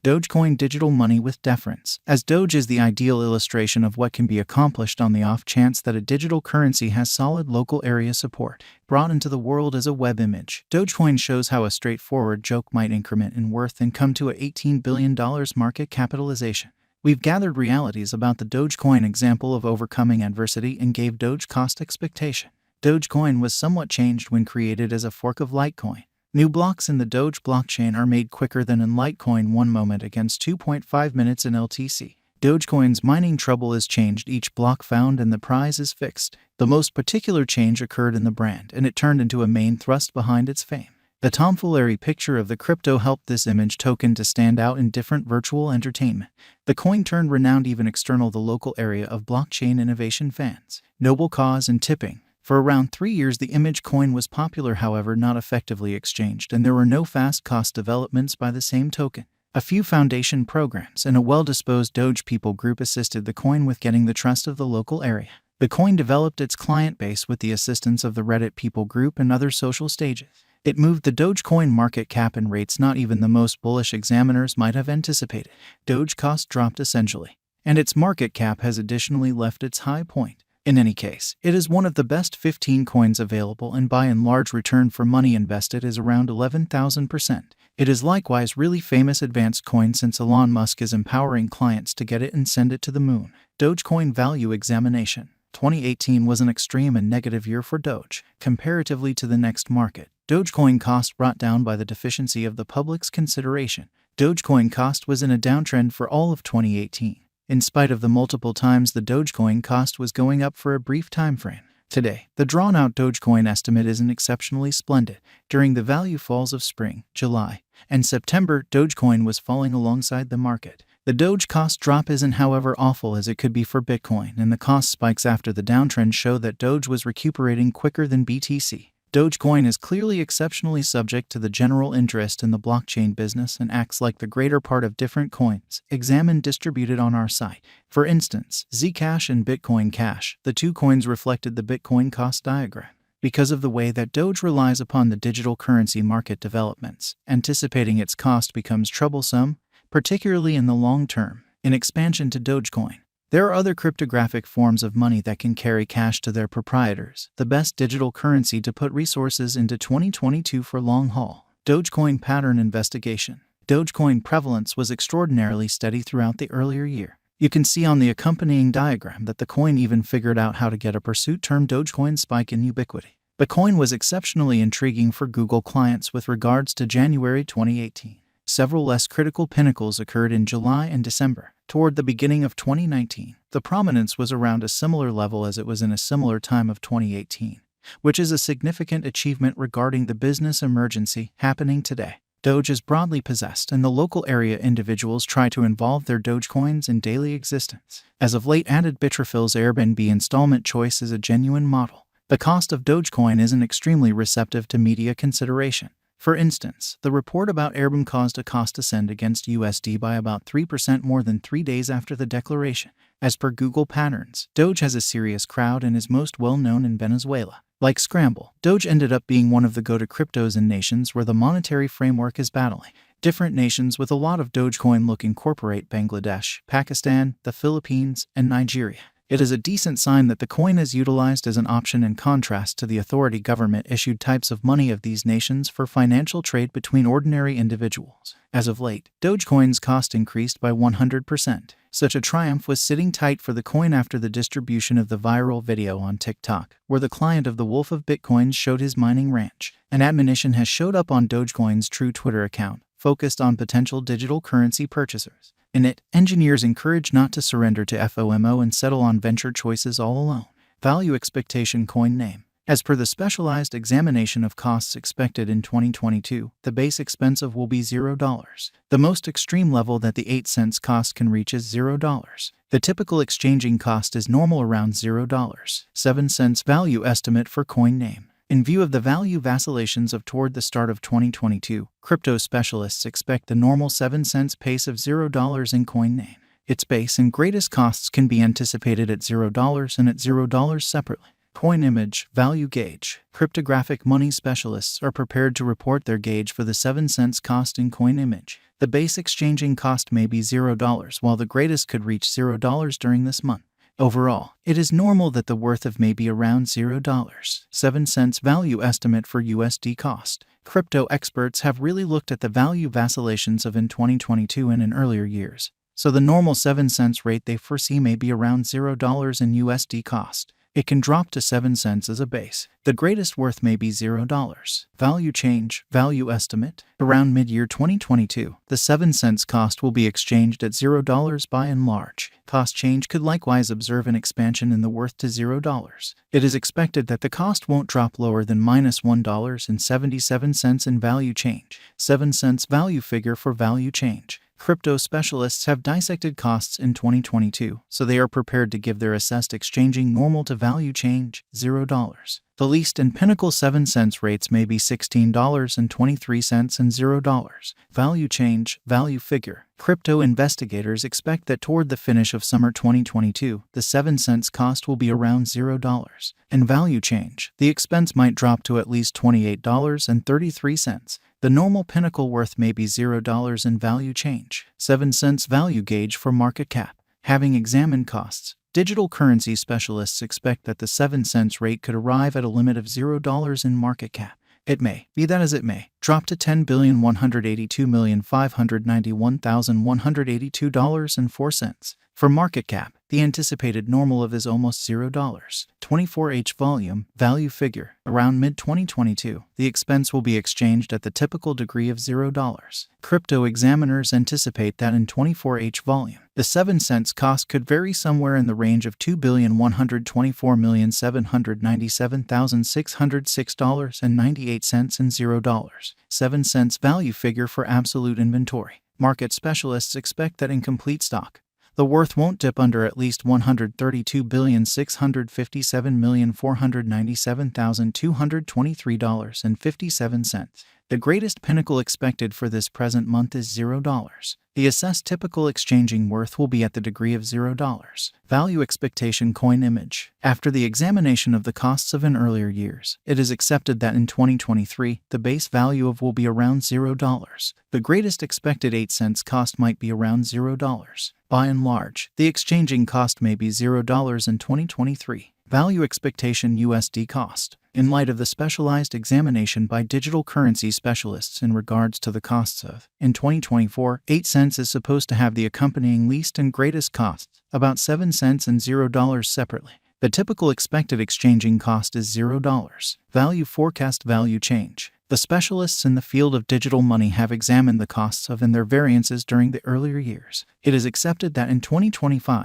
Dogecoin digital money with deference, as Doge is the ideal illustration of what can be accomplished on the off chance that a digital currency has solid local area support. Brought into the world as a web image, Dogecoin shows how a straightforward joke might increment in worth and come to a $18 billion market capitalization. We've gathered realities about the Dogecoin example of overcoming adversity and gave Doge cost expectation. Dogecoin was somewhat changed when created as a fork of Litecoin. New blocks in the Doge blockchain are made quicker than in Litecoin 1 moment against 2.5 minutes in LTC. Dogecoin's mining trouble is changed each block found and the price is fixed. The most particular change occurred in the brand and it turned into a main thrust behind its fame. The tomfoolery picture of the crypto helped this image token to stand out in different virtual entertainment. The coin turned renowned even external the local area of blockchain innovation fans. Noble cause and tipping. For around 3 years the image coin was popular, however not effectively exchanged, and there were no fast cost developments by the same token. A few foundation programs and a well-disposed Doge people group assisted the coin with getting the trust of the local area. The coin developed its client base with the assistance of the Reddit people group and other social stages. It moved the Dogecoin market cap in rates not even the most bullish examiners might have anticipated. Doge cost dropped essentially, and its market cap has additionally left its high point. In any case, it is one of the best 15 coins available, and by and large return for money invested is around 11,000%. It is likewise really famous advanced coin since Elon Musk is empowering clients to get it and send it to the moon. Dogecoin value examination. 2018 was an extreme and negative year for Doge, comparatively to the next market. Dogecoin cost brought down by the deficiency of the public's consideration. Dogecoin cost was in a downtrend for all of 2018. In spite of the multiple times the Dogecoin cost was going up for a brief time frame. Today, the drawn-out Dogecoin estimate isn't exceptionally splendid. During the value falls of spring, July, and September, Dogecoin was falling alongside the market. The Doge cost drop isn't, however, awful as it could be for Bitcoin, and the cost spikes after the downtrend show that Doge was recuperating quicker than BTC. Dogecoin is clearly exceptionally subject to the general interest in the blockchain business and acts like the greater part of different coins, examined distributed on our site. For instance, Zcash and Bitcoin Cash, the two coins reflected the Bitcoin cost diagram. Because of the way that Doge relies upon the digital currency market developments, anticipating its cost becomes troublesome, particularly in the long term. In expansion to Dogecoin, there are other cryptographic forms of money that can carry cash to their proprietors, the best digital currency to put resources into 2022 for long haul. Dogecoin pattern investigation. Dogecoin prevalence was extraordinarily steady throughout the earlier year. You can see on the accompanying diagram that the coin even figured out how to get a pursuit term Dogecoin spike in ubiquity. The coin was exceptionally intriguing for Google clients with regards to January 2018. Several less critical pinnacles occurred in July and December. Toward the beginning of 2019, the prominence was around a similar level as it was in a similar time of 2018, which is a significant achievement regarding the business emergency happening today. Doge is broadly possessed, and the local area individuals try to involve their Dogecoins in daily existence. As of late, added Bitrafil's Airbnb installment choice is a genuine model. The cost of Dogecoin isn't extremely receptive to media consideration. For instance, the report about Airbnb caused a cost ascend against USD by about 3% more than 3 days after the declaration. As per Google patterns, Doge has a serious crowd and is most well known in Venezuela. Like Scramble, Doge ended up being one of the go-to cryptos in nations where the monetary framework is battling. Different nations with a lot of Dogecoin look incorporate Bangladesh, Pakistan, the Philippines, and Nigeria. It is a decent sign that the coin is utilized as an option in contrast to the authority government-issued types of money of these nations for financial trade between ordinary individuals. As of late, Dogecoin's cost increased by 100%. Such a triumph was sitting tight for the coin after the distribution of the viral video on TikTok, where the client of the Wolf of Bitcoins showed his mining ranch. An admonition has showed up on Dogecoin's true Twitter account, focused on potential digital currency purchasers. In it, engineers encourage not to surrender to FOMO and settle on venture choices all alone. Value expectation coin name. As per the specialized examination of costs expected in 2022, the base expensive will be $0. The most extreme level that the 8 cents cost can reach is $0. The typical exchanging cost is normal around $0. 7 cents value estimate for coin name. In view of the value vacillations of toward the start of 2022, crypto specialists expect the normal 7 cents pace of $0 in coin name. Its base and greatest costs can be anticipated at $0 and at $0 separately. Coin image, value gauge. Cryptographic money specialists are prepared to report their gauge for the 7 cents cost in coin image. The base exchanging cost may be $0, while the greatest could reach $0 during this month. Overall, it is normal that the worth of may be around $0. 7 cents value estimate for USD cost. Crypto experts have really looked at the value vacillations of in 2022 and in earlier years. So the normal 7 cents rate they foresee may be around $0 in USD cost. It can drop to 7 cents as a base. The greatest worth may be $0. Value change, value estimate. Around mid-year 2022, the 7 cents cost will be exchanged at $0 by and large. Cost change could likewise observe an expansion in the worth to $0. It is expected that the cost won't drop lower than -$1.77 in value change. 7 cents value figure for value change. Crypto specialists have dissected costs in 2022, so they are prepared to give their assessed exchanging normal to value change, $0. The least and pinnacle 7 cents rates may be $16.23 and $0. Value change, value figure. Crypto investigators expect that toward the finish of summer 2022, the 7 cents cost will be around $0. In value change, the expense might drop to at least $28.33. The normal pinnacle worth may be $0 in value change. 7 cents value gauge for market cap. Having examined costs, digital currency specialists expect that the 7 cents rate could arrive at a limit of $0 in market cap. It may, be that as it may, drop to $10,182,591,182.04. For market cap, the anticipated normal of is almost $0. 24H volume, value figure. Around mid-2022, the expense will be exchanged at the typical degree of $0. Crypto examiners anticipate that in 24H volume, the 7 cents cost could vary somewhere in the range of $2,124,797,606.98 and $0. 7 cents value figure for absolute inventory. Market specialists expect that in complete stock, the worth won't dip under at least $132,657,497,223.57. The greatest pinnacle expected for this present month is $0. The assessed typical exchanging worth will be at the degree of $0. Value expectation coin image. After the examination of the costs of in earlier years, it is accepted that in 2023, the base value of will be around $0. The greatest expected 8 cents cost might be around $0. By and large, the exchanging cost may be $0 in 2023. Value expectation USD cost. In light of the specialized examination by digital currency specialists in regards to the costs of, in 2024, 8 cents is supposed to have the accompanying least and greatest costs, about 7 cents and $0 separately. The typical expected exchanging cost is $0. Value forecast value change. The specialists in the field of digital money have examined the costs of and their variances during the earlier years. It is accepted that in 2025,